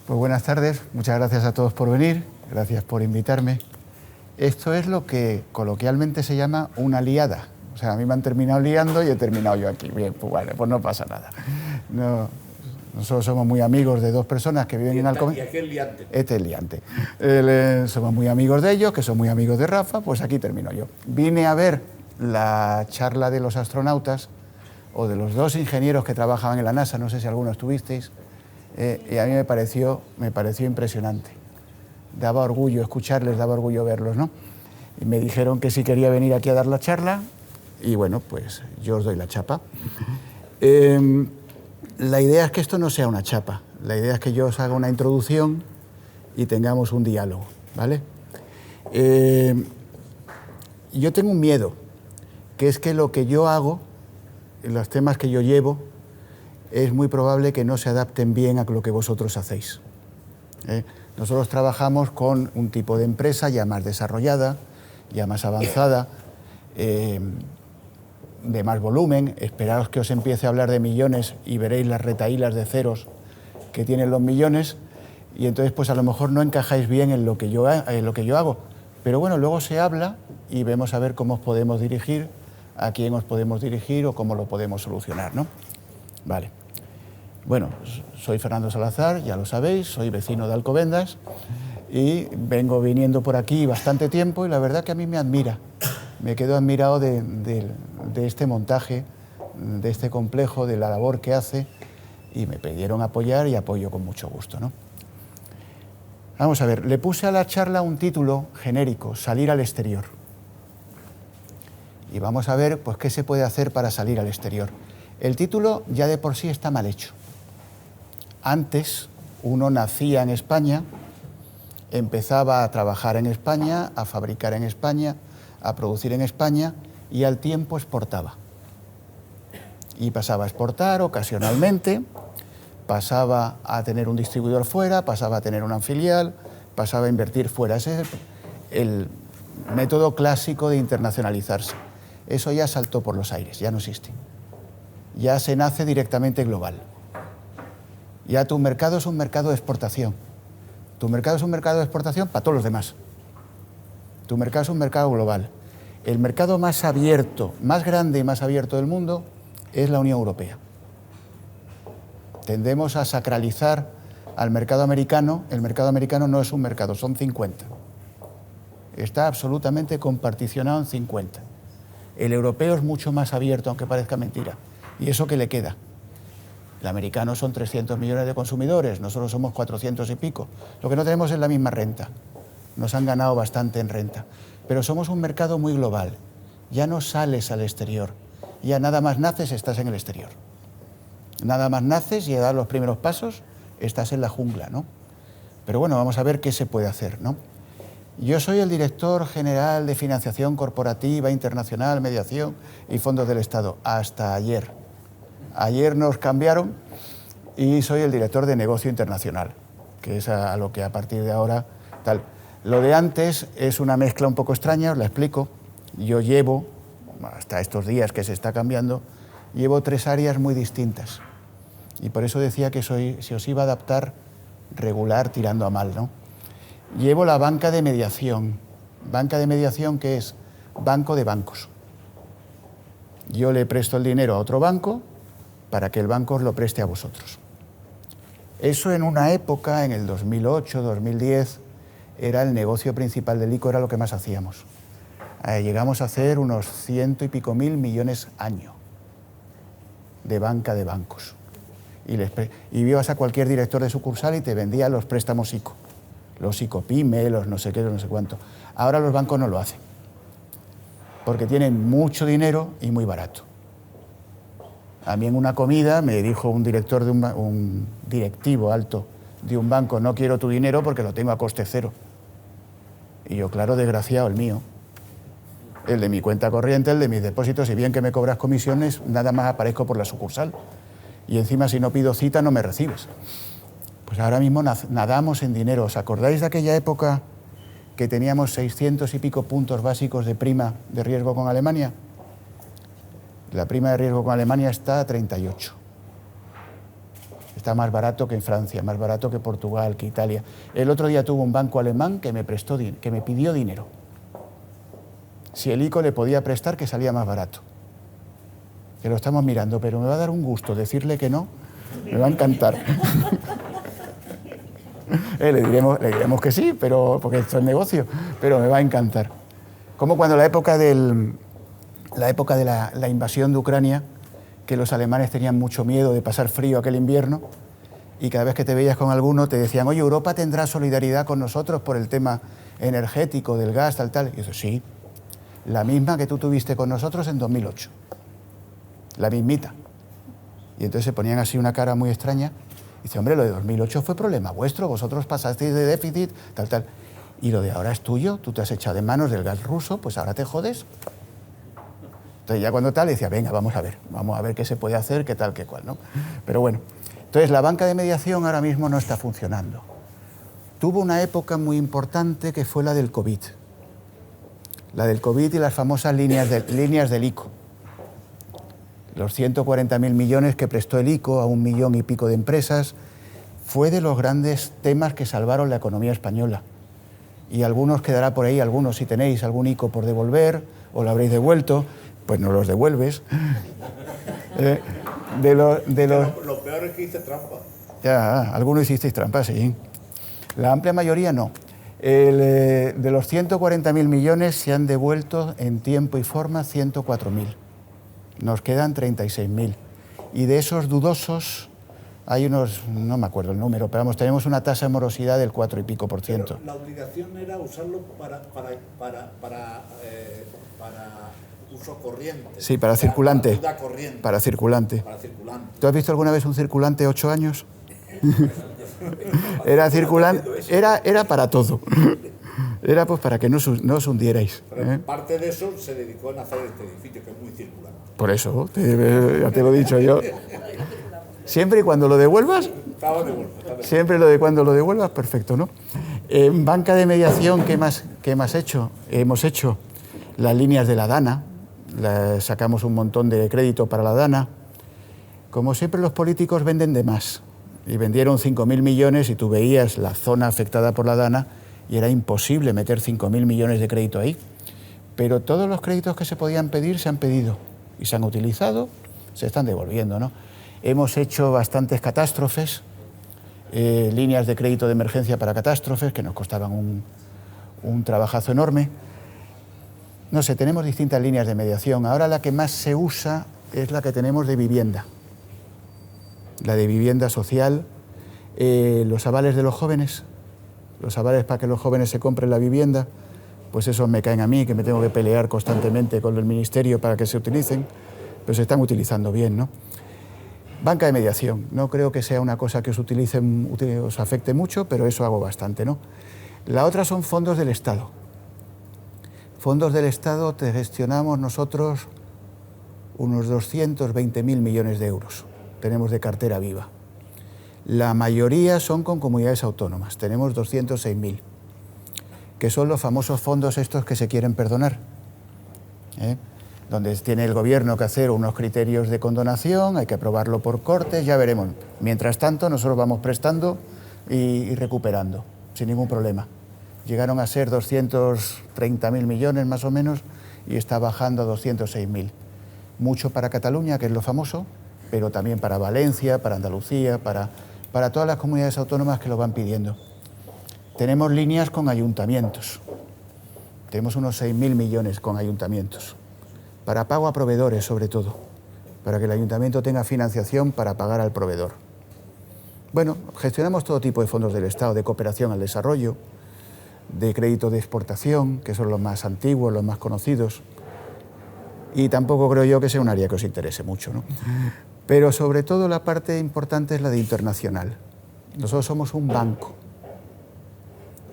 Pues buenas tardes, muchas gracias a todos por venir, gracias por invitarme. Esto es lo que coloquialmente se llama una liada. O sea, a mí me han terminado liando y he terminado yo aquí. Bien, pues vale, pues no pasa nada. Nosotros somos muy amigos de dos personas que viven en Alcobendas. ¿Y aquel liante? Este es el liante. Somos muy amigos de ellos, que son muy amigos de Rafa, pues aquí termino yo. Vine a ver la charla de los astronautas, o de los dos ingenieros que trabajaban en la NASA, no sé si alguno estuvisteis, y a mí me pareció impresionante. Daba orgullo escucharles, daba orgullo verlos, ¿no? Y me dijeron que si quería venir aquí a dar la charla, y bueno, pues yo os doy la chapa. La idea es que esto no sea una chapa, la idea es que yo os haga una introducción y tengamos un diálogo, ¿vale? Yo tengo un miedo, que es que lo que yo hago, los temas que yo llevo, es muy probable que no se adapten bien a lo que vosotros hacéis. Nosotros trabajamos con un tipo de empresa ya más desarrollada, ya más avanzada, de más volumen. Esperaos que os empiece a hablar de millones y veréis las retahílas de ceros que tienen los millones, y entonces pues a lo mejor no encajáis bien en lo que yo hago. Pero bueno, luego se habla y vemos a ver cómo os podemos dirigir, a quién os podemos dirigir o cómo lo podemos solucionar, ¿no? Vale. Bueno, soy Fernando Salazar, ya lo sabéis, soy vecino de Alcobendas y vengo viniendo por aquí bastante tiempo y la verdad que a mí me admira. Me quedo admirado de este montaje, de este complejo, de la labor que hace, y me pidieron apoyar y apoyo con mucho gusto, ¿no? Vamos a ver, le puse a la charla un título genérico, Salir al exterior. Y vamos a ver pues, qué se puede hacer para salir al exterior. El título ya de por sí está mal hecho. Antes uno nacía en España, empezaba a trabajar en España, a fabricar en España, a producir en España y al tiempo exportaba. Y pasaba a exportar ocasionalmente, pasaba a tener un distribuidor fuera, pasaba a tener una filial, pasaba a invertir fuera. Ese es el método clásico de internacionalizarse. Eso ya saltó por los aires, ya no existe. Ya se nace directamente global. Ya tu mercado es un mercado de exportación. Tu mercado es un mercado de exportación para todos los demás. Tu mercado es un mercado global. El mercado más abierto, más grande y más abierto del mundo es la Unión Europea. Tendemos a sacralizar al mercado americano. El mercado americano no es un mercado, son 50. Está absolutamente comparticionado en 50. El europeo es mucho más abierto, aunque parezca mentira. ¿Y eso qué le queda? El americano son 300 millones de consumidores, nosotros somos 400 y pico. Lo que no tenemos es la misma renta. Nos han ganado bastante en renta. Pero somos un mercado muy global. Ya no sales al exterior. Ya nada más naces, estás en el exterior. Nada más naces y a dar los primeros pasos, estás en la jungla, ¿no? Pero bueno, vamos a ver qué se puede hacer, ¿no? Yo soy el director general de Financiación Corporativa, Internacional, Mediación y Fondos del Estado, hasta ayer. Ayer nos cambiaron y soy el director de Negocio Internacional, que es a lo que a partir de ahora tal. Lo de antes es una mezcla un poco extraña, os la explico. Yo llevo, hasta estos días que se está cambiando, llevo 3 áreas muy distintas. Y por eso decía que se os iba a adaptar regular tirando a mal, ¿no? Llevo la banca de mediación. Banca de mediación, que es banco de bancos. Yo le presto el dinero a otro banco para que el banco os lo preste a vosotros. Eso en una época, en el 2008, 2010, era el negocio principal del ICO, era lo que más hacíamos. Llegamos a hacer unos 100 y pico mil millones año de banca de bancos. Y ibas a cualquier director de sucursal y te vendía los préstamos ICO. Los ICO PYME, los no sé qué, los no sé cuánto. Ahora los bancos no lo hacen, porque tienen mucho dinero y muy barato. A mí en una comida me dijo un director un directivo alto de un banco: no quiero tu dinero porque lo tengo a coste cero. Y yo, claro, desgraciado, el mío. El de mi cuenta corriente, el de mis depósitos, y bien que me cobras comisiones, nada más aparezco por la sucursal. Y encima si no pido cita no me recibes. Pues ahora mismo nadamos en dinero. ¿Os acordáis de aquella época que teníamos 600 y pico puntos básicos de prima de riesgo con Alemania? La prima de riesgo con Alemania está a 38. Está más barato que en Francia, más barato que Portugal, que Italia. El otro día tuvo un banco alemán que me pidió dinero. Si el ICO le podía prestar, que salía más barato. Que lo estamos mirando, pero me va a dar un gusto decirle que no. Me va a encantar. Le diremos que sí, pero, porque esto es negocio, pero me va a encantar. Como cuando la época de la invasión de Ucrania, que los alemanes tenían mucho miedo de pasar frío aquel invierno, y cada vez que te veías con alguno te decían, oye, Europa tendrá solidaridad con nosotros por el tema energético, del gas, tal. Y yo, sí, la misma que tú tuviste con nosotros en 2008. La mismita. Y entonces se ponían así una cara muy extraña. Y dice, hombre, lo de 2008 fue problema vuestro, vosotros pasasteis de déficit, tal. Y lo de ahora es tuyo, tú te has echado de manos del gas ruso, pues ahora te jodes. Entonces ya cuando tal, decía, venga, vamos a ver qué se puede hacer, qué tal, qué cual, ¿no? Pero bueno, entonces la banca de mediación ahora mismo no está funcionando. Tuvo una época muy importante que fue la del COVID. La del COVID y las famosas líneas del ICO. Los 140.000 millones que prestó el ICO a 1 millón y pico de empresas fue de los grandes temas que salvaron la economía española. Y algunos quedará por ahí, algunos si tenéis algún ICO por devolver o lo habréis devuelto, pues no los devuelves. Lo peor es que hice trampa. Ya, algunos hicisteis trampa, sí. La amplia mayoría no. De los 140.000 millones se han devuelto en tiempo y forma 104.000. Nos quedan 36.000. Y de esos dudosos hay unos, no me acuerdo el número, pero vamos, tenemos una tasa de morosidad del 4 y pico %. Pero la obligación era usarlo para uso corriente. Sí, para circulante. Para corriente. Para circulante. Para circulante. ¿Tú has visto alguna vez un circulante 8 años? Era circulante, era para todo. Era pues para que no os hundierais. Pero parte de eso se dedicó en hacer este edificio, que es muy circulante. Por eso, ya te lo he dicho yo. Siempre y cuando lo devuelvas, siempre cuando lo devuelvas, perfecto, ¿no? En banca de mediación, ¿qué más hecho? Hemos hecho las líneas de la Dana, sacamos un montón de crédito para la Dana. Como siempre, los políticos venden de más. Y vendieron 5.000 millones y tú veías la zona afectada por la Dana y era imposible meter 5.000 millones de crédito ahí. Pero todos los créditos que se podían pedir se han pedido y se han utilizado, se están devolviendo, ¿no? Hemos hecho bastantes catástrofes, líneas de crédito de emergencia para catástrofes que nos costaban un trabajazo enorme. No sé, tenemos distintas líneas de mediación. Ahora la que más se usa es la que tenemos de vivienda. La de vivienda social, los avales de los jóvenes, los avales para que los jóvenes se compren la vivienda, pues esos me caen a mí, que me tengo que pelear constantemente con el ministerio para que se utilicen, pero se están utilizando bien, ¿no? Banca de mediación, no creo que sea una cosa que os afecte mucho, pero eso hago bastante, ¿no? La otra son fondos del Estado. Fondos del Estado te gestionamos nosotros unos 220.000 millones de euros. Tenemos de cartera viva. La mayoría son con comunidades autónomas, tenemos 206.000, que son los famosos fondos estos que se quieren perdonar, donde tiene el gobierno que hacer unos criterios de condonación, hay que aprobarlo por Cortes, ya veremos. Mientras tanto, nosotros vamos prestando y recuperando, sin ningún problema. Llegaron a ser 230.000 millones más o menos y está bajando a 206.000. Mucho para Cataluña, que es lo famoso, pero también para Valencia, para Andalucía, para todas las comunidades autónomas que lo van pidiendo. Tenemos líneas con ayuntamientos. Tenemos unos 6.000 millones con ayuntamientos. Para pago a proveedores, sobre todo. Para que el ayuntamiento tenga financiación para pagar al proveedor. Bueno, gestionamos todo tipo de fondos del Estado, de cooperación al desarrollo, de crédito de exportación, que son los más antiguos, los más conocidos. Y tampoco creo yo que sea un área que os interese mucho, ¿no? Pero sobre todo la parte importante es la de internacional. Nosotros somos un banco.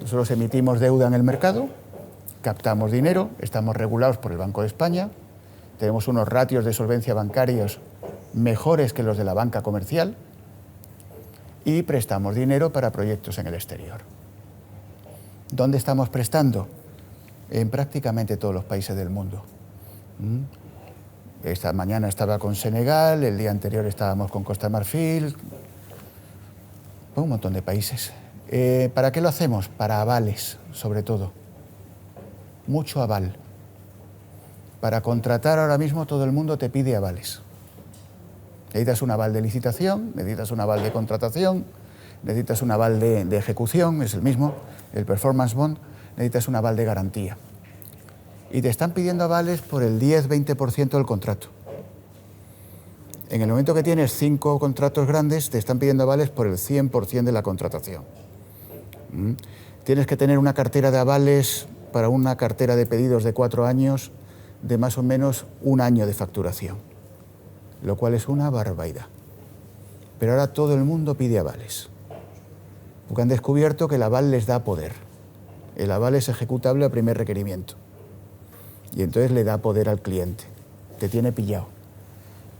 Nosotros emitimos deuda en el mercado, captamos dinero, estamos regulados por el Banco de España, tenemos unos ratios de solvencia bancarios mejores que los de la banca comercial y prestamos dinero para proyectos en el exterior. ¿Dónde estamos prestando? En prácticamente todos los países del mundo. Esta mañana estaba con Senegal, el día anterior estábamos con Costa de Marfil. Pues un montón de países. ¿Para qué lo hacemos? Para avales, sobre todo. Mucho aval. Para contratar ahora mismo todo el mundo te pide avales. Necesitas un aval de licitación, necesitas un aval de contratación, necesitas un aval de ejecución, es el mismo, el performance bond, necesitas un aval de garantía. Y te están pidiendo avales por el 10-20% del contrato. En el momento que tienes 5 contratos grandes, te están pidiendo avales por el 100% de la contratación. Tienes que tener una cartera de avales para una cartera de pedidos de 4 años de más o menos 1 año de facturación, lo cual es una barbaridad. Pero ahora todo el mundo pide avales, porque han descubierto que el aval les da poder. El aval es ejecutable a primer requerimiento y entonces le da poder al cliente. Te tiene pillado.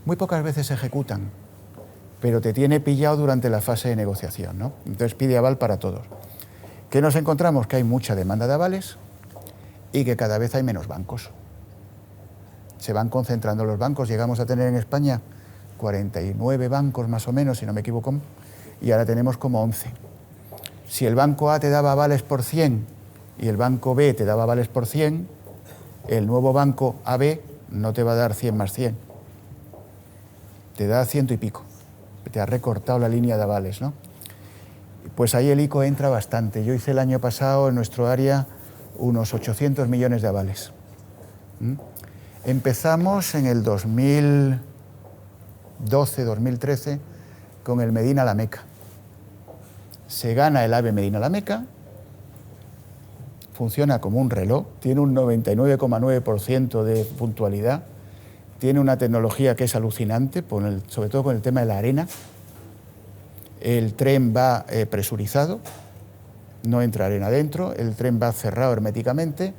Muy pocas veces se ejecutan, pero te tiene pillado durante la fase de negociación, ¿no? Entonces pide aval para todos. ¿Qué nos encontramos? Que hay mucha demanda de avales y que cada vez hay menos bancos. Se van concentrando los bancos. Llegamos a tener en España 49 bancos más o menos, si no me equivoco, y ahora tenemos como 11. Si el banco A te daba avales por 100 y el banco B te daba avales por 100, el nuevo banco AB no te va a dar 100 más 100. Te da 100 y pico. Te ha recortado la línea de avales, ¿no? Pues ahí el ICO entra bastante. Yo hice el año pasado en nuestro área unos 800 millones de avales. Empezamos en el 2012-2013 con el Medina La Meca. Se gana el AVE Medina La Meca, funciona como un reloj, tiene un 99,9% de puntualidad, tiene una tecnología que es alucinante, sobre todo con el tema de la arena. El tren va presurizado, no entra arena dentro, el tren va cerrado herméticamente,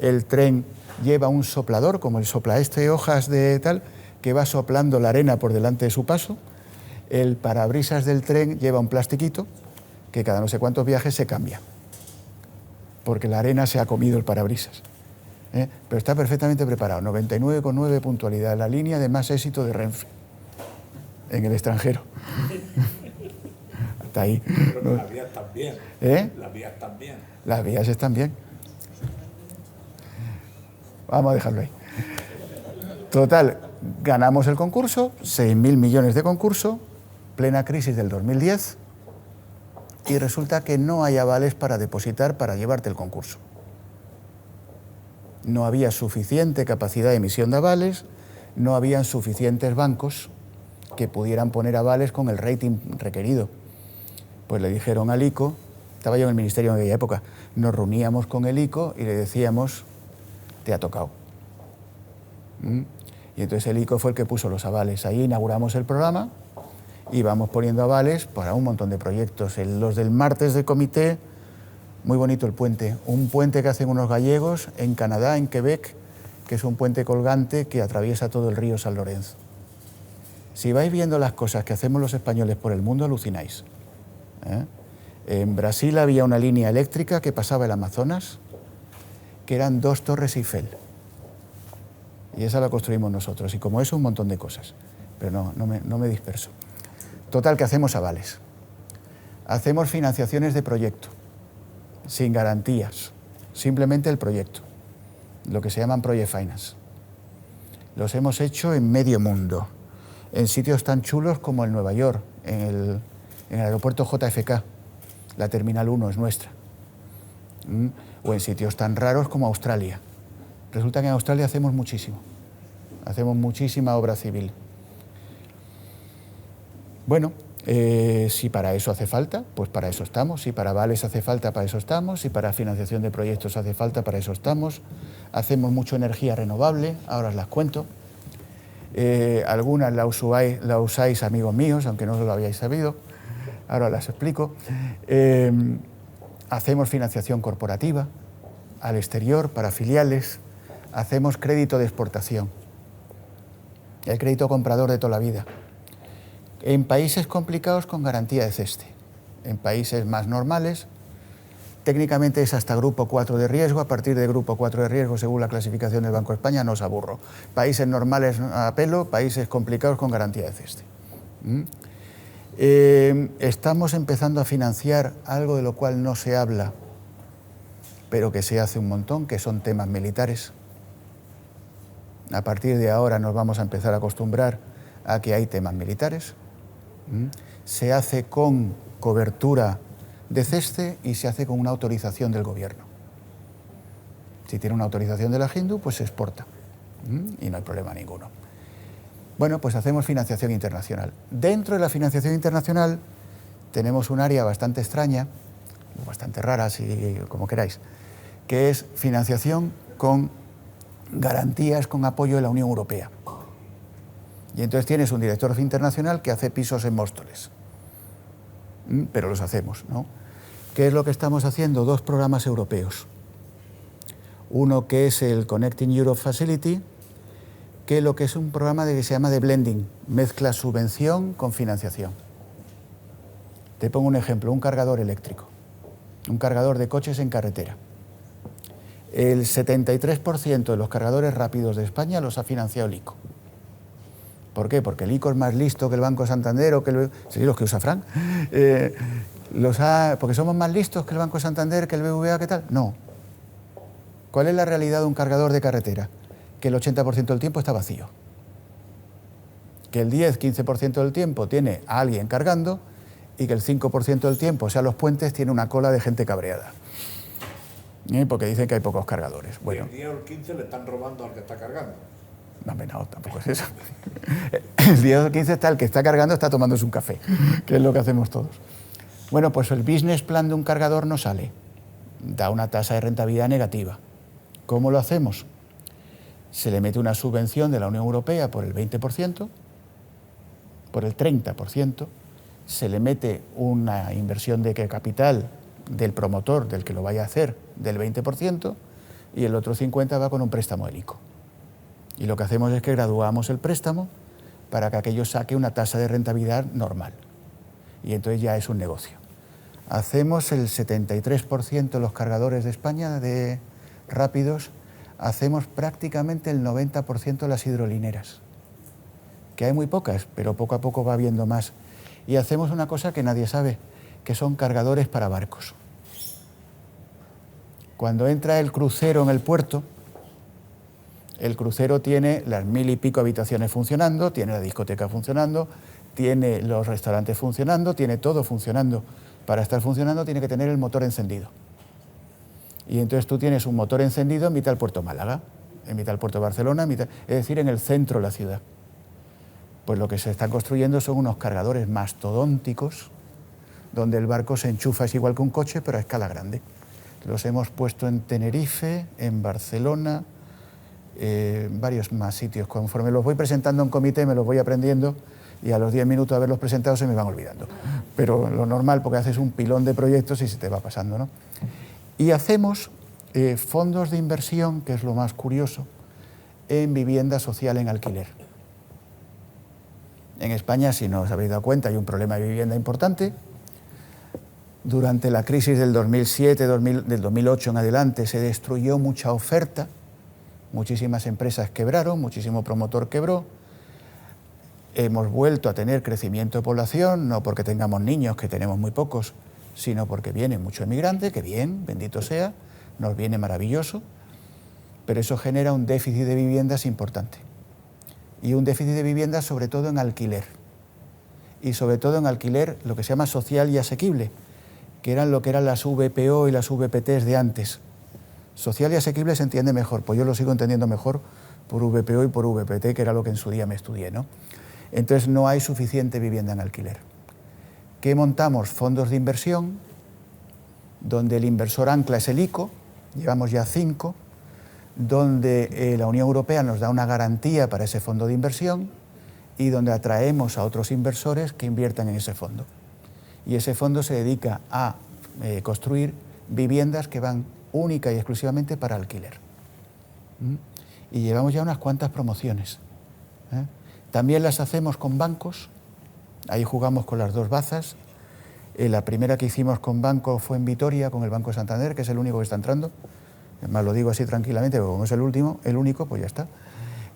el tren lleva un soplador, como el soplaeste hojas de tal, que va soplando la arena por delante de su paso. El parabrisas del tren lleva un plastiquito que cada no sé cuántos viajes se cambia, porque la arena se ha comido el parabrisas. Pero está perfectamente preparado, 99,9 puntualidad, la línea de más éxito de Renfe en el extranjero. Hasta ahí. Pero las vías también. Las vías también. Las vías están bien. Vamos a dejarlo ahí. Total, ganamos el concurso, 6.000 millones de concurso, plena crisis del 2010, y resulta que no hay avales para depositar para llevarte el concurso. No había suficiente capacidad de emisión de avales, no habían suficientes bancos que pudieran poner avales con el rating requerido. Pues le dijeron al ICO, estaba yo en el ministerio en aquella época, nos reuníamos con el ICO y le decíamos, te ha tocado. Y entonces el ICO fue el que puso los avales. Ahí inauguramos el programa y vamos poniendo avales para un montón de proyectos. Los del martes de comité, muy bonito el puente. Un puente que hacen unos gallegos en Canadá, en Quebec, que es un puente colgante que atraviesa todo el río San Lorenzo. Si vais viendo las cosas que hacemos los españoles por el mundo, alucináis. En Brasil había una línea eléctrica que pasaba el Amazonas, que eran 2 torres Eiffel. Y esa la construimos nosotros. Y como eso, un montón de cosas. Pero no me disperso. Total, que hacemos avales. Hacemos financiaciones de proyecto, sin garantías. Simplemente el proyecto. Lo que se llaman Project Finance. Los hemos hecho en medio mundo. En sitios tan chulos como en Nueva York, en el aeropuerto JFK. La Terminal 1 es nuestra. O en sitios tan raros como Australia. Resulta que en Australia hacemos muchísimo. Hacemos muchísima obra civil. Bueno, si para eso hace falta, pues para eso estamos. Si para avales hace falta, para eso estamos. Si para financiación de proyectos hace falta, para eso estamos. Hacemos mucho energía renovable, ahora os las cuento. Algunas la usáis, amigos míos, aunque no lo habíais sabido. Ahora las explico. Hacemos financiación corporativa al exterior para filiales. Hacemos crédito de exportación. El crédito comprador de toda la vida. En países complicados con garantía de ceste. En países más normales, técnicamente es hasta grupo 4 de riesgo. A partir de grupo 4 de riesgo, según la clasificación del Banco de España, no os aburro. Países normales a pelo, países complicados con garantía de ceste. Estamos empezando a financiar algo de lo cual no se habla, pero que se hace un montón, que son temas militares. A partir de ahora nos vamos a empezar a acostumbrar a que hay temas militares. Se hace con cobertura de CESCE y se hace con una autorización del gobierno. Si tiene una autorización de la Hindu, pues se exporta y no hay problema ninguno. Bueno, pues hacemos financiación internacional. Dentro de la financiación internacional tenemos un área bastante extraña, bastante rara, si como queráis, que es financiación con garantías, con apoyo de la Unión Europea. Y entonces tienes un director internacional que hace pisos en Móstoles. Pero los hacemos, ¿no? ¿Qué es lo que estamos haciendo? 2 programas europeos. Uno que es el Connecting Europe Facility, que lo que es un programa que se llama de blending, mezcla subvención con financiación. Te pongo un ejemplo, un cargador eléctrico, un cargador de coches en carretera. El 73% de los cargadores rápidos de España los ha financiado el ICO. ¿Por qué? Porque el ICO es más listo que el Banco Santander o que el... Sí, los que usa Fran. ¿Porque somos más listos que el Banco Santander, que el BBVA, qué tal? No. ¿Cuál es la realidad de un cargador de carretera? Que el 80% del tiempo está vacío. Que el 10-15% del tiempo tiene a alguien cargando y que el 5% del tiempo, o sea, los puentes, tiene una cola de gente cabreada. Porque dicen que hay pocos cargadores. Bueno. El 10 o el 15 le están robando al que está cargando. No, tampoco es eso. El 10 o el 15 está el que está cargando, está tomándose un café, que es lo que hacemos todos. Bueno, pues el business plan de un cargador no sale. Da una tasa de rentabilidad negativa. ¿Cómo lo hacemos? Se le mete una subvención de la Unión Europea por el 20%, por el 30%, se le mete una inversión de capital del promotor, del que lo vaya a hacer, del 20%, y el otro 50% va con un préstamo del ICO. Y lo que hacemos es que graduamos el préstamo para que aquello saque una tasa de rentabilidad normal. Y entonces ya es un negocio. Hacemos el 73% de los cargadores de España de rápidos, hacemos prácticamente el 90% de las hidrolineras, que hay muy pocas, pero poco a poco va habiendo más. Y hacemos una cosa que nadie sabe, que son cargadores para barcos. Cuando entra el crucero en el puerto, el crucero tiene las 1000 y pico habitaciones funcionando, tiene la discoteca funcionando, tiene los restaurantes funcionando, tiene todo funcionando. Para estar funcionando tiene que tener el motor encendido. Y entonces tú tienes un motor encendido en mitad del puerto Málaga, en mitad del puerto de Barcelona, es decir, en el centro de la ciudad. Pues lo que se está construyendo son unos cargadores mastodónticos, donde el barco se enchufa, es igual que un coche, pero a escala grande. Los hemos puesto en Tenerife, en Barcelona, varios más sitios. Conforme los voy presentando en comité me los voy aprendiendo y a los 10 minutos de haberlos presentado se me van olvidando. Pero lo normal, porque haces un pilón de proyectos y se te va pasando, ¿no? Y hacemos fondos de inversión, que es lo más curioso, en vivienda social en alquiler. En España, si no os habéis dado cuenta, hay un problema de vivienda importante. Durante la crisis del 2007, del 2008 en adelante, se destruyó mucha oferta. Muchísimas empresas quebraron, muchísimo promotor quebró. Hemos vuelto a tener crecimiento de población, no porque tengamos niños, que tenemos muy pocos, sino porque viene mucho emigrante, que bien, bendito sea, nos viene maravilloso, pero eso genera un déficit de viviendas importante. Y un déficit de viviendas sobre todo en alquiler. Y sobre todo en alquiler lo que se llama social y asequible, que eran lo que eran las VPO y las VPTs de antes. Social y asequible se entiende mejor, pues yo lo sigo entendiendo mejor por VPO y por VPT, que era lo que en su día me estudié, ¿no? Entonces no hay suficiente vivienda en alquiler. ¿Qué montamos? Fondos de inversión, donde el inversor ancla es el ICO, llevamos ya 5, donde la Unión Europea nos da una garantía para ese fondo de inversión y donde atraemos a otros inversores que inviertan en ese fondo. Y ese fondo se dedica a construir viviendas que van única y exclusivamente para alquiler. Y llevamos ya unas cuantas promociones. También las hacemos con bancos, ahí jugamos con las 2 bazas. La primera que hicimos con banco fue en Vitoria, con el Banco Santander, que es el único que está entrando. Además lo digo así tranquilamente, porque como es el único, pues ya está.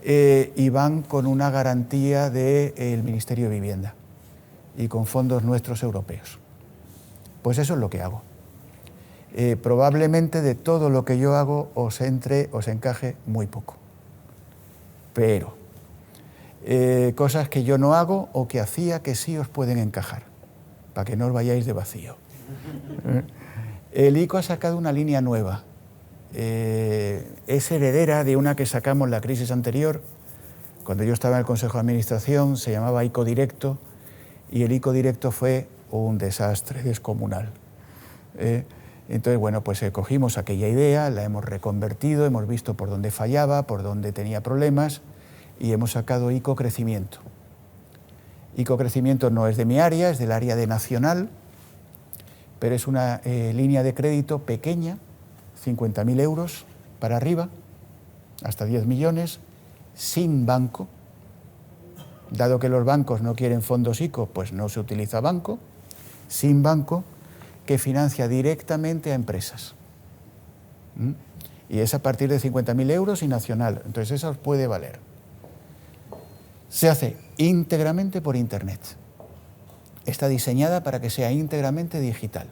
Y van con una garantía del Ministerio de Vivienda. y con fondos nuestros europeos. Pues eso es lo que hago. Probablemente de todo lo que yo hago os encaje muy poco. Pero cosas que yo no hago o que hacía que sí os pueden encajar, para que no os vayáis de vacío. El ICO ha sacado una línea nueva. Es heredera de una que sacamos en la crisis anterior. Cuando yo estaba en el Consejo de Administración se llamaba ICO Directo y el ICO Directo fue un desastre descomunal. Entonces, bueno, pues cogimos aquella idea, la hemos reconvertido, hemos visto por dónde fallaba, por dónde tenía problemas y hemos sacado ICO Crecimiento. ICO Crecimiento no es de mi área, es del área de Nacional, pero es una línea de crédito pequeña, 50.000 euros para arriba, hasta 10 millones, sin banco. Dado que los bancos no quieren fondos ICO, pues no se utiliza banco, sin banco, que financia directamente a empresas. Y es a partir de 50.000 euros y nacional, entonces esa os puede valer. Se hace íntegramente por Internet. Está diseñada para que sea íntegramente digital.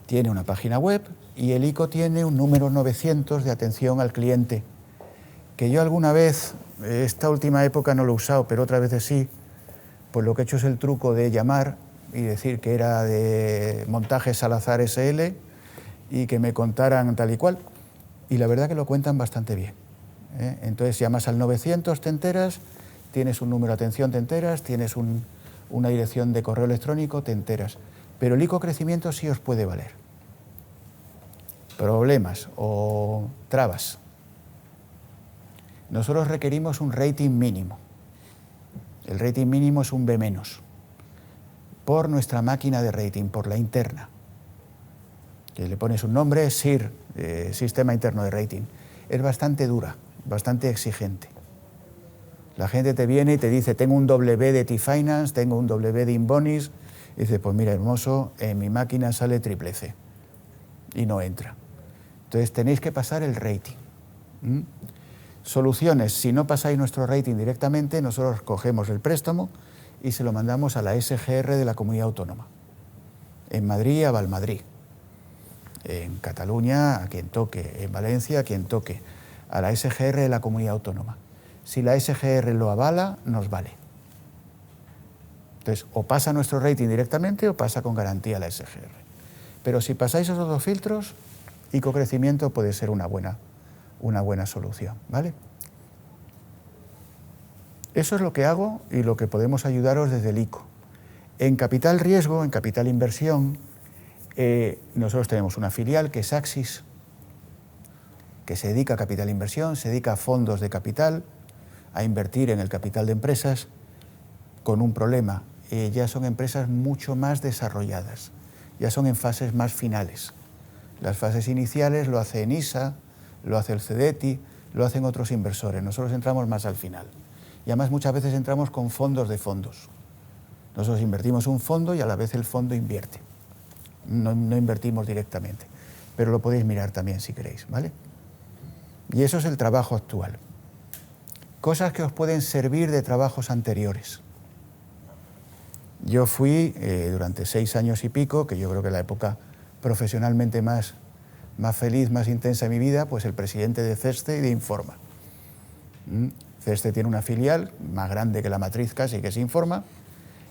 Tiene una página web y el ICO tiene un número 900 de atención al cliente, que yo alguna vez, esta última época no lo he usado, pero otras veces sí, pues lo que he hecho es el truco de llamar y decir que era de Montajes Salazar SL y que me contaran tal y cual. Y la verdad que lo cuentan bastante bien. Entonces llamas al 900, te enteras, tienes un número de atención, te enteras, tienes una dirección de correo electrónico, te enteras. Pero el ICO Crecimiento sí os puede valer. Problemas o trabas. Nosotros requerimos un rating mínimo. El rating mínimo es un B-, por nuestra máquina de rating, por la interna. Que le pones un nombre, SIR, Sistema Interno de Rating. Es bastante dura, bastante exigente. La gente te viene y te dice, tengo un W de T-Finance, tengo un W de Inbonis, y dice, pues mira, hermoso, en mi máquina sale triple C y no entra. Entonces tenéis que pasar el rating. Soluciones, si no pasáis nuestro rating directamente, nosotros cogemos el préstamo y se lo mandamos a la SGR de la Comunidad Autónoma. En Madrid, a Valmadrid. En Cataluña, a quien toque. En Valencia, a quien toque. A la SGR de la Comunidad Autónoma. Si la SGR lo avala, nos vale. Entonces, o pasa nuestro rating directamente o pasa con garantía la SGR. Pero si pasáis esos dos filtros, ICO Crecimiento puede ser una buena solución, ¿vale? Eso es lo que hago y lo que podemos ayudaros desde el ICO. En capital riesgo, en capital inversión, nosotros tenemos una filial que es Axis, que se dedica a capital inversión, se dedica a fondos de capital, a invertir en el capital de empresas, con un problema. Ya son empresas mucho más desarrolladas, ya son en fases más finales. Las fases iniciales lo hace ENISA, lo hace el CEDETI, lo hacen otros inversores. Nosotros entramos más al final. Y además muchas veces entramos con fondos de fondos. Nosotros invertimos un fondo y a la vez el fondo invierte. No invertimos directamente, pero lo podéis mirar también si queréis, ¿vale? Y eso es el trabajo actual. Cosas que os pueden servir de trabajos anteriores. Yo fui durante 6 años y pico, que yo creo que la época profesionalmente más feliz, más intensa de mi vida, pues el presidente de CESTE y de Informa. CESTE tiene una filial más grande que la matriz casi, que es Informa.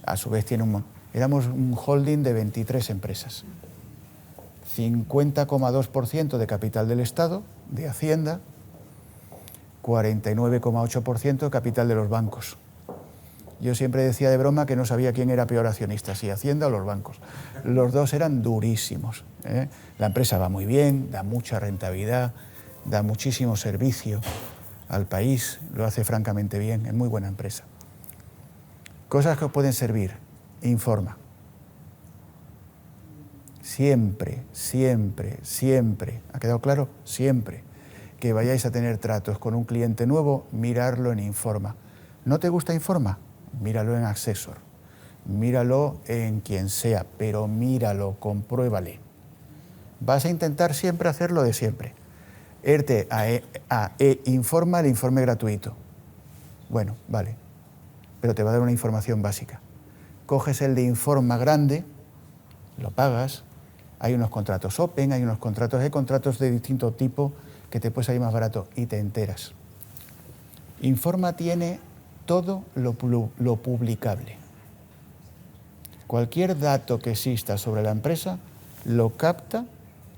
A su vez éramos un holding de 23 empresas. 50,2% de capital del Estado, de Hacienda, 49,8% de capital de los bancos. Yo siempre decía de broma que no sabía quién era peor accionista, si Hacienda o los bancos. Los dos eran durísimos. La empresa va muy bien, da mucha rentabilidad, da muchísimo servicio al país, lo hace francamente bien, es muy buena empresa. Cosas que os pueden servir, Informa. Siempre, siempre, siempre, ¿ha quedado claro? Siempre que vayáis a tener tratos con un cliente nuevo, mirarlo en Informa. ¿No te gusta Informa? Míralo en Accessor, míralo en quien sea, pero míralo, compruébale. Vas a intentar siempre hacer lo de siempre. Irte a Informa, el informe gratuito. Bueno, vale. pero te va a dar una información básica. Coges el de Informa grande, lo pagas, hay unos contratos Open, hay contratos de distinto tipo que te puede salir más barato y te enteras. Informa tiene todo lo publicable. Cualquier dato que exista sobre la empresa lo capta,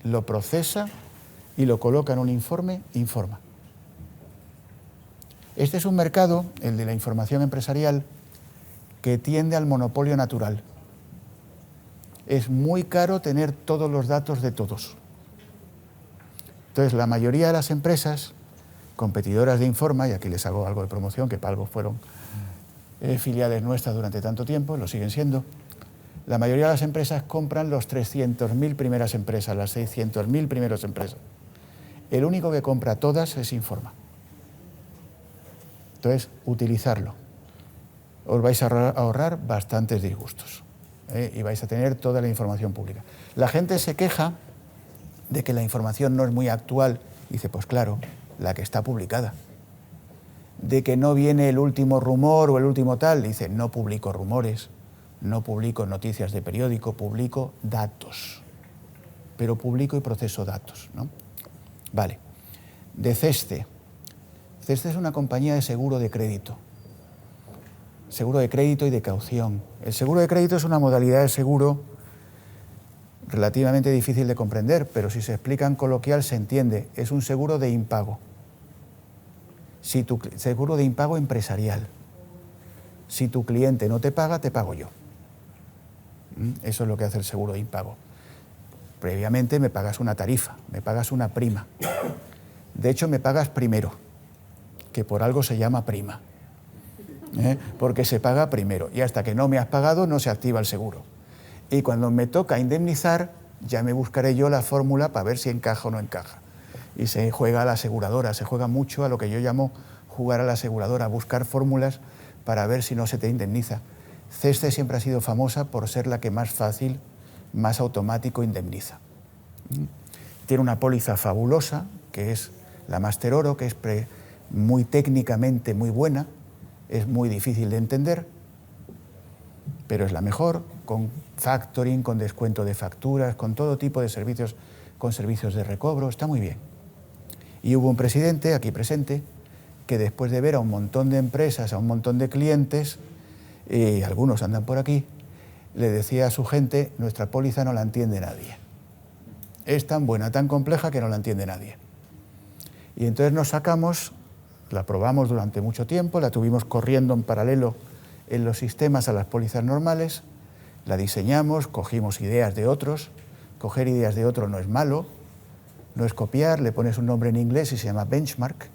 lo procesa y lo coloca en un informe, Informa. Este es un mercado, el de la información empresarial, que tiende al monopolio natural. Es muy caro tener todos los datos de todos. Entonces, la mayoría de las empresas competidoras de Informa, y aquí les hago algo de promoción, que para algo fueron filiales nuestras durante tanto tiempo, lo siguen siendo, la mayoría de las empresas compran los 300.000 primeras empresas, las 600.000 primeras empresas. El único que compra todas es Informa. Entonces, utilizarlo. Os vais a ahorrar bastantes disgustos y vais a tener toda la información pública. La gente se queja de que la información no es muy actual. Dice, pues claro, la que está publicada. De que no viene el último rumor o el último tal. Dice, no publico rumores, no publico noticias de periódico, publico datos. Pero publico y proceso datos, ¿no? Vale. De Ceste. Ceste es una compañía de seguro de crédito. Seguro de crédito y de caución. El seguro de crédito es una modalidad de seguro relativamente difícil de comprender, pero si se explica en coloquial se entiende. Es un seguro de impago. Seguro de impago empresarial. Si tu cliente no te paga, te pago yo. Eso es lo que hace el seguro de impago. Previamente me pagas una tarifa, me pagas una prima. De hecho, me pagas primero, que por algo se llama prima. Porque se paga primero y hasta que no me has pagado no se activa el seguro. Y cuando me toca indemnizar, ya me buscaré yo la fórmula para ver si encaja o no encaja. Y se juega a la aseguradora, se juega mucho a lo que yo llamo jugar a la aseguradora, buscar fórmulas para ver si no se te indemniza. Ceste siempre ha sido famosa por ser la que más fácil, más automático indemniza. Tiene una póliza fabulosa, que es la Master Oro, que es muy técnicamente muy buena, es muy difícil de entender, pero es la mejor, con factoring, con descuento de facturas, con todo tipo de servicios, con servicios de recobro, está muy bien. Y hubo un presidente, aquí presente, que después de ver a un montón de empresas, a un montón de clientes, y algunos andan por aquí, le decía a su gente, nuestra póliza no la entiende nadie. Es tan buena, tan compleja que no la entiende nadie. Y entonces nos sacamos, la probamos durante mucho tiempo, la tuvimos corriendo en paralelo en los sistemas a las pólizas normales, la diseñamos, cogimos ideas de otros, coger ideas de otros no es malo, no es copiar, le pones un nombre en inglés y se llama benchmark,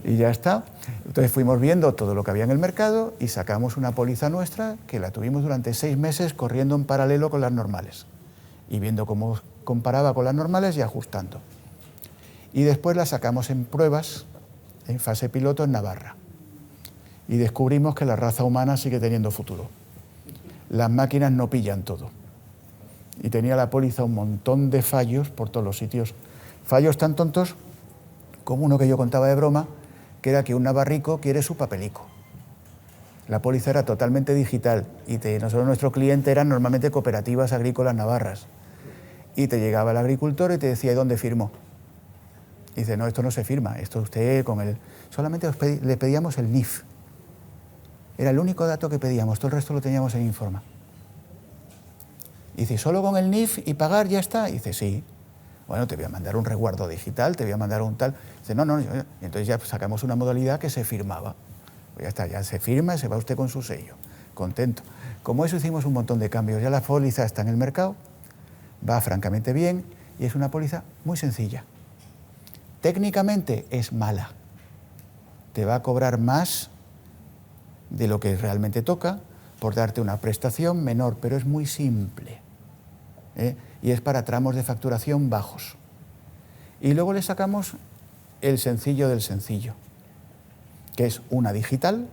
y ya está. Entonces fuimos viendo todo lo que había en el mercado y sacamos una póliza nuestra que la tuvimos durante 6 meses corriendo en paralelo con las normales y viendo cómo comparaba con las normales y ajustando. Y después la sacamos en pruebas, en fase piloto en Navarra. Y descubrimos que la raza humana sigue teniendo futuro. Las máquinas no pillan todo. Y tenía la póliza un montón de fallos por todos los sitios. Fallos tan tontos como uno que yo contaba de broma, que era que un navarrico quiere su papelico. La póliza era totalmente digital y nosotros, nuestro cliente eran normalmente cooperativas agrícolas navarras. Y te llegaba el agricultor y te decía, ¿y dónde firmó? Y dice, no, esto no se firma, esto usted con el... Solamente le pedíamos el NIF. Era el único dato que pedíamos, todo el resto lo teníamos en Informa. Y dice, ¿solo con el NIF y pagar ya está? Y dice, sí. Bueno, te voy a mandar un resguardo digital, te voy a mandar un tal... Dice, no. Y entonces ya sacamos una modalidad que se firmaba. Pues ya está, ya se firma y se va usted con su sello. Contento. Como eso hicimos un montón de cambios. Ya la póliza está en el mercado, va francamente bien y es una póliza muy sencilla. Técnicamente es mala. Te va a cobrar más de lo que realmente toca por darte una prestación menor, pero es muy simple. Y es para tramos de facturación bajos. Y luego le sacamos el sencillo del sencillo, que es una digital,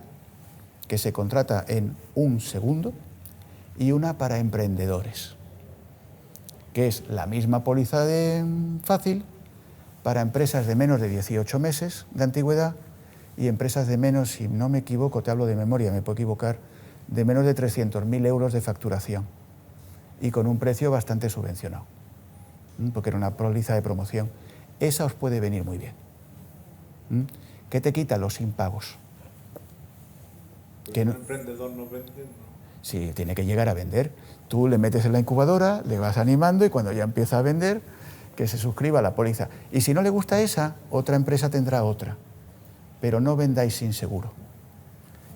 que se contrata en 1 segundo, y una para emprendedores, que es la misma póliza de fácil para empresas de menos de 18 meses de antigüedad y empresas de menos, si no me equivoco, te hablo de memoria, me puedo equivocar, de menos de 300.000 euros de facturación y con un precio bastante subvencionado, porque era una póliza de promoción. Esa os puede venir muy bien. ¿Qué te quita? Los impagos. Pues un emprendedor no vende, ¿no? Sí, tiene que llegar a vender. Tú le metes en la incubadora, le vas animando y cuando ya empieza a vender, que se suscriba a la póliza. Y si no le gusta esa, otra empresa tendrá otra. Pero no vendáis sin seguro.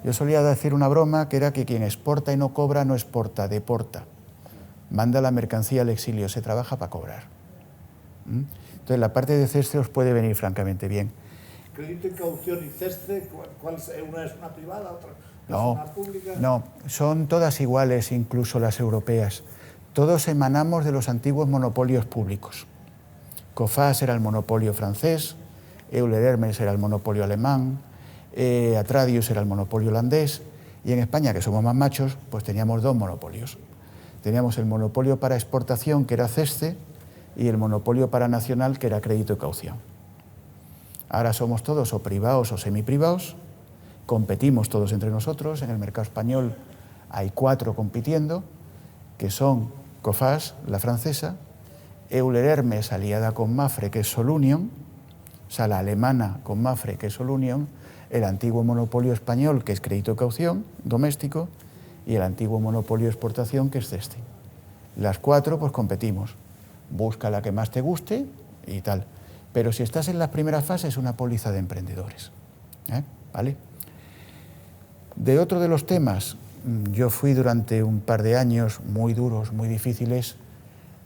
Yo solía decir una broma que era que quien exporta y no cobra no exporta, deporta. Manda la mercancía al exilio, se trabaja para cobrar. Entonces la parte de CESCE os puede venir francamente bien. Crédito y caución y CESCE, ¿cuál es? ¿Una es una privada, otra es No, una pública? no, son todas iguales, incluso las europeas. Todos emanamos de los antiguos monopolios públicos. Coface era el monopolio francés, Euler Hermes era el monopolio alemán, Atradius era el monopolio holandés, y en España, que somos más machos, pues teníamos dos monopolios. Teníamos el monopolio para exportación, que era CESCE, y el monopolio para nacional, que era crédito y caución. Ahora somos todos o privados o semiprivados, competimos todos entre nosotros. En el mercado español hay 4 compitiendo, que son Coface, la francesa, Euler Hermes aliada con Mapfre, que es Solunion, o sea, la alemana con Mapfre, que es Solunion, el antiguo monopolio español, que es crédito y caución doméstico, y el antiguo monopolio de exportación, que es CESCE. Las 4 pues competimos. Busca la que más te guste y tal. Pero si estás en las primeras fases, es una póliza de emprendedores. ¿Vale? De otro de los temas, yo fui durante un par de años muy duros, muy difíciles,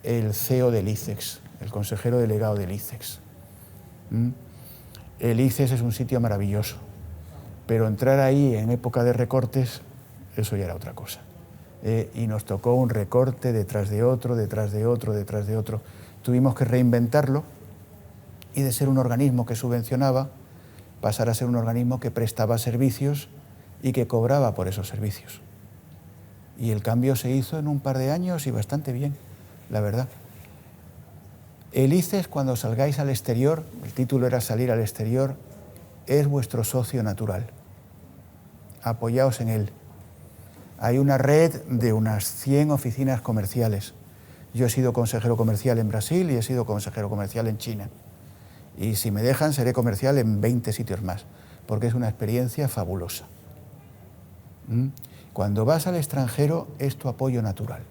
el CEO del ICEX, el consejero delegado del ICEX. El ICEX es un sitio maravilloso, pero entrar ahí en época de recortes, eso ya era otra cosa. Y nos tocó un recorte detrás de otro, detrás de otro, detrás de otro. Tuvimos que reinventarlo y de ser un organismo que subvencionaba, pasar a ser un organismo que prestaba servicios y que cobraba por esos servicios. Y el cambio se hizo en un par de años y bastante bien, la verdad. El ICEX, cuando salgáis al exterior, el título era salir al exterior, es vuestro socio natural. Apoyaos en él. Hay una red de unas 100 oficinas comerciales. Yo he sido consejero comercial en Brasil y he sido consejero comercial en China. Y si me dejan, seré comercial en 20 sitios más, porque es una experiencia fabulosa. Cuando vas al extranjero, es tu apoyo natural.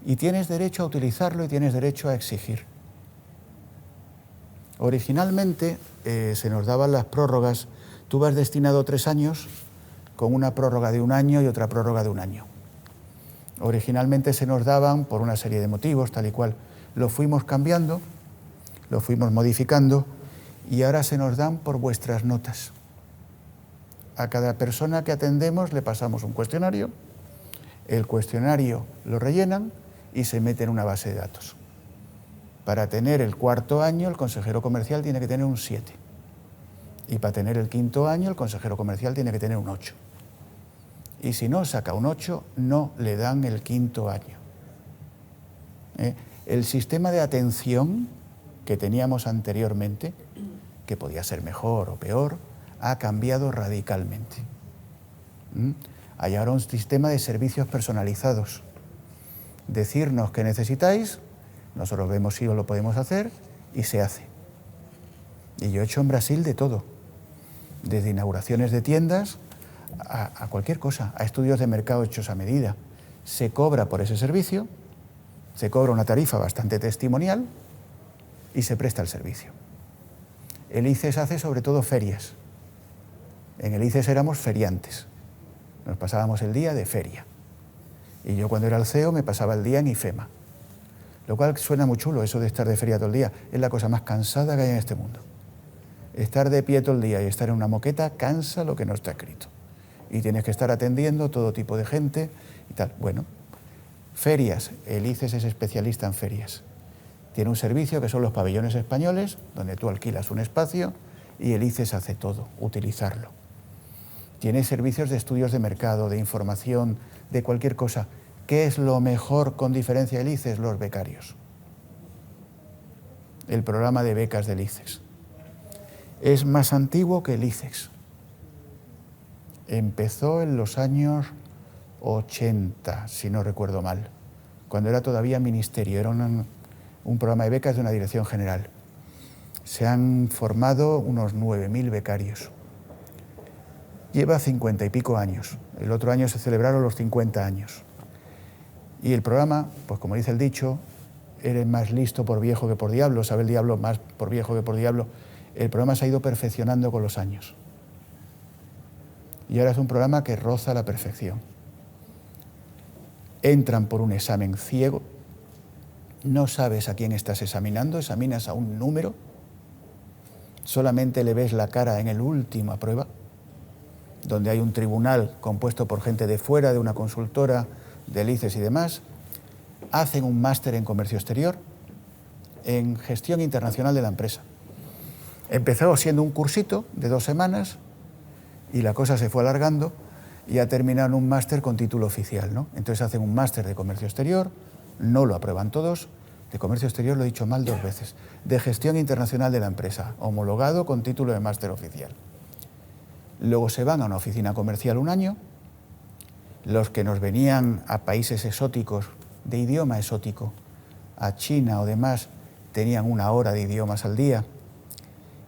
Y tienes derecho a utilizarlo y tienes derecho a exigir. Originalmente se nos daban las prórrogas. Tú vas destinado 3 años, con una prórroga de 1 año y otra prórroga de 1 año. Originalmente se nos daban por una serie de motivos, tal y cual. Lo fuimos cambiando, lo fuimos modificando y ahora se nos dan por vuestras notas. A cada persona que atendemos le pasamos un cuestionario, el cuestionario lo rellenan y se mete en una base de datos. Para tener el 4.º año, el consejero comercial tiene que tener un 7. Y para tener el 5.º año, el consejero comercial tiene que tener un 8. Y si no saca un 8, no le dan el 5.º año. El sistema de atención que teníamos anteriormente, que podía ser mejor o peor, ha cambiado radicalmente. Hay ahora un sistema de servicios personalizados. Decirnos qué necesitáis, nosotros vemos si lo podemos hacer y se hace. Y yo he hecho en Brasil de todo, desde inauguraciones de tiendas a cualquier cosa, a estudios de mercado hechos a medida. Se cobra por ese servicio, se cobra una tarifa bastante testimonial y se presta el servicio. El ICEX hace sobre todo ferias. En el ICEX éramos feriantes, nos pasábamos el día de feria. Y yo cuando era el CEO me pasaba el día en IFEMA, lo cual suena muy chulo, eso de estar de feria todo el día. Es la cosa más cansada que hay en este mundo. Estar de pie todo el día y estar en una moqueta cansa lo que no está escrito. Y tienes que estar atendiendo todo tipo de gente y tal. Bueno, ferias, el ICEX es especialista en ferias. Tiene un servicio que son los pabellones españoles, donde tú alquilas un espacio y el ICEX hace todo, utilizarlo. Tiene servicios de estudios de mercado, de información, de cualquier cosa. ¿Qué es lo mejor con diferencia del ICEX? Los becarios. El programa de becas del ICEX. Es más antiguo que el ICEX. Empezó en los años 80, si no recuerdo mal, cuando era todavía ministerio, era un programa de becas de una dirección general. Se han formado unos 9.000 becarios. Lleva 50 y pico años. El otro año se celebraron los 50 años. Y el programa, pues como dice el dicho, eres más listo por viejo que por diablo, sabe el diablo más por viejo que por diablo. El programa se ha ido perfeccionando con los años. Y ahora es un programa que roza la perfección. Entran por un examen ciego, no sabes a quién estás examinando, examinas a un número, solamente le ves la cara en el última prueba, donde hay un tribunal compuesto por gente de fuera, de una consultora, del ICES y demás, hacen un máster en comercio exterior, en gestión internacional de la empresa. Empezó siendo un cursito de 2 semanas y la cosa se fue alargando y ha terminado en un máster con título oficial, ¿no? Entonces hacen un máster de comercio exterior, no lo aprueban todos, de comercio exterior lo he dicho mal 2 veces, de gestión internacional de la empresa, homologado con título de máster oficial. Luego se van a una oficina comercial un año, los que nos venían a países exóticos, de idioma exótico, a China o demás, tenían 1 hora de idiomas al día,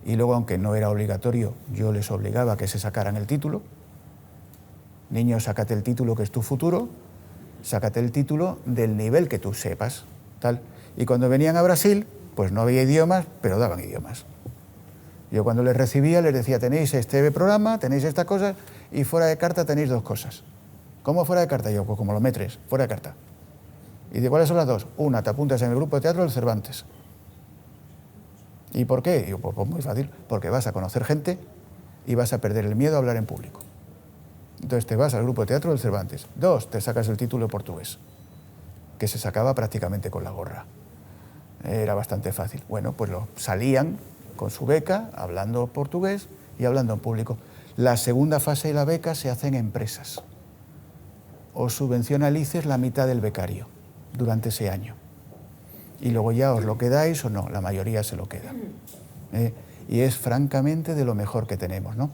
y luego, aunque no era obligatorio, yo les obligaba a que se sacaran el título. Niños, sácate el título que es tu futuro, sácate el título del nivel que tú sepas, tal. Y cuando venían a Brasil, pues no había idiomas, pero daban idiomas. Yo cuando les recibía les decía, tenéis este programa, tenéis estas cosas, y fuera de carta tenéis 2 cosas. ¿Cómo fuera de carta? Yo, pues como lo metres, fuera de carta. Y digo, ¿cuáles son las 2? Una, te apuntas en el grupo de teatro del Cervantes. ¿Y por qué? Digo, pues muy fácil, porque vas a conocer gente y vas a perder el miedo a hablar en público. Entonces te vas al grupo de teatro del Cervantes. 2, te sacas el título de portugués, que se sacaba prácticamente con la gorra. Era bastante fácil. Bueno, pues salían con su beca, hablando portugués y hablando en público. La segunda fase de la beca se hace en empresas. Os subvenciona el ICES la mitad del becario durante ese año. Y luego ya os lo quedáis o no, la mayoría se lo queda. Y es francamente de lo mejor que tenemos, ¿no?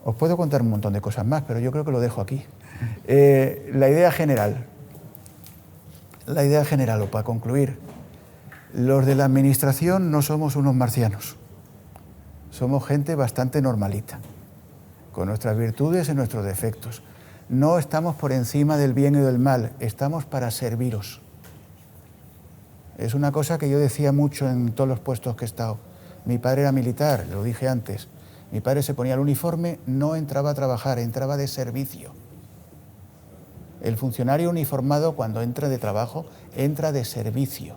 Os puedo contar un montón de cosas más, pero yo creo que lo dejo aquí. La idea general, o para concluir, los de la administración no somos unos marcianos, somos gente bastante normalita, con nuestras virtudes y nuestros defectos. No estamos por encima del bien y del mal, estamos para serviros. Es una cosa que yo decía mucho en todos los puestos que he estado. Mi padre era militar, lo dije antes. Mi padre se ponía el uniforme, no entraba a trabajar, entraba de servicio. El funcionario uniformado, cuando entra de trabajo, entra de servicio.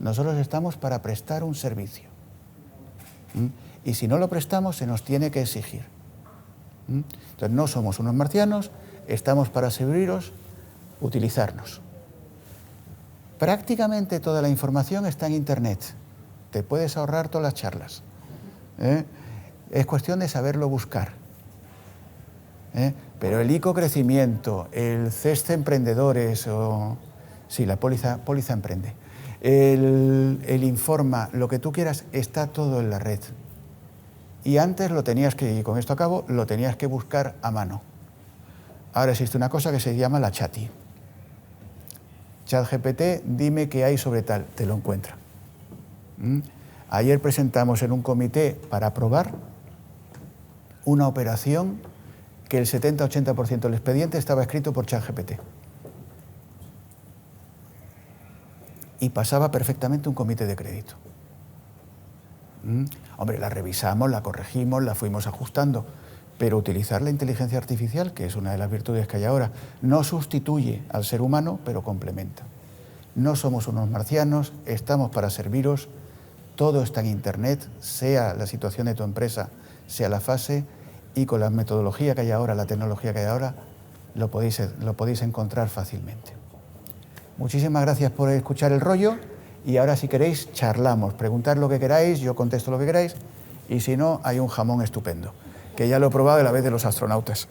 Nosotros estamos para prestar un servicio. Y si no lo prestamos, se nos tiene que exigir. Entonces, no somos unos marcianos, estamos para serviros, utilizarnos. Prácticamente toda la información está en Internet. Te puedes ahorrar todas las charlas. Es cuestión de saberlo buscar. Pero el ICO-crecimiento, el CESTE emprendedores, la póliza emprende, el Informa, lo que tú quieras, está todo en la red. Y antes lo tenías que, y con esto acabo, lo tenías que buscar a mano. Ahora existe una cosa que se llama la Chati. ChatGPT, dime qué hay sobre tal, te lo encuentra. Ayer presentamos en un comité para aprobar una operación que el 70-80% del expediente estaba escrito por ChatGPT. Y pasaba perfectamente un comité de crédito. Hombre, la revisamos, la corregimos, la fuimos ajustando, pero utilizar la inteligencia artificial, que es una de las virtudes que hay ahora, no sustituye al ser humano, pero complementa. No somos unos marcianos, estamos para serviros, todo está en Internet, sea la situación de tu empresa, sea la fase, y con la metodología que hay ahora, la tecnología que hay ahora, lo podéis encontrar fácilmente. Muchísimas gracias por escuchar el rollo, y ahora si queréis charlamos, preguntad lo que queráis, yo contesto lo que queráis, y si no, hay un jamón estupendo, que ya lo he probado de la vez de los astronautas.